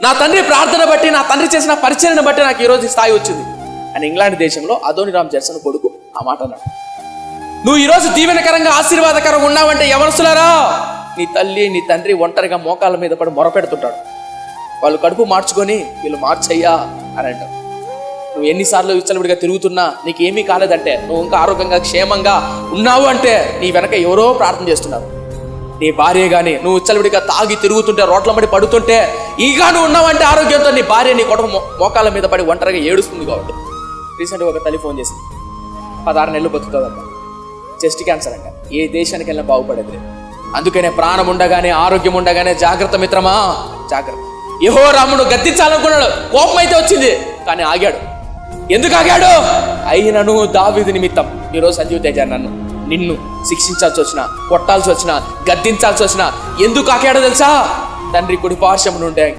నా తండ్రి ప్రార్థన బట్టి, నా తండ్రి చేసిన పరిచయను బట్టి నాకు ఈరోజు ఈ స్థాయి వచ్చింది అని ఇంగ్లాండ్ దేశంలో అదోనిరామ్ జడ్సన్ కొడుకు ఆ మాట అన్నాడు. నువ్వు ఈరోజు దీవెనకరంగా ఆశీర్వాదకరంగా ఉన్నావంటే యవనస్తులారా, నీ తల్లి నీ తండ్రి ఒంటరిగా మోకాళ్ళ మీద పడి మొరపెడుతుంటాడు. వాళ్ళు కడుపు మార్చుకొని వీళ్ళు మార్చయ్యా అని అంటారు. నువ్వు ఎన్నిసార్లు విచ్చలవిడిగా తిరుగుతున్నా నీకేమీ కాలేదంటే, నువ్వు ఇంకా ఆరోగ్యంగా క్షేమంగా ఉన్నావు అంటే నీ వెనక ఎవరో ప్రార్థన చేస్తున్నారు. నీ భార్య కానీ నువ్వు విచ్చలవిడిగా తాగి తిరుగుతుంటే, రోడ్ల పడి పడుతుంటే, ఈగా నువ్వు ఉన్నావంటే ఆరోగ్యంతో నీ భార్య నీ కొడుకు మోకాళ్ళ మీద పడి ఒంటరిగా ఏడుస్తుంది. కాబట్టి రీసెంట్గా ఒక తల్లి ఫోన్ చేసింది, 16 నెలలు బతుకుతుందంట, చెస్ట్ క్యాన్సర్ అంట, ఏ దేశానికి వెళ్ళినా బాగుపడేది లేదు. అందుకనే ప్రాణం ఉండగానే ఆరోగ్యం ఉండగానే జాగ్రత్త మిత్రమా, జాగ్రత్త. యెహోరామును గద్దించాలనుకున్నాడు, కోపం అయితే వచ్చింది, కానీ ఆగాడు. ఎందుకు ఆగాడు? అయినను దావీదు నిమిత్తం ఈరోజు సంజీవ్ తేజ నిన్ను శిక్షించాల్సి వచ్చినా, కొట్టాల్సి వచ్చినా, గద్దించాల్సి వచ్చినా ఎందుకు ఆగాడో తెలుసా? తండ్రి కుడి పార్శ్వము నుండే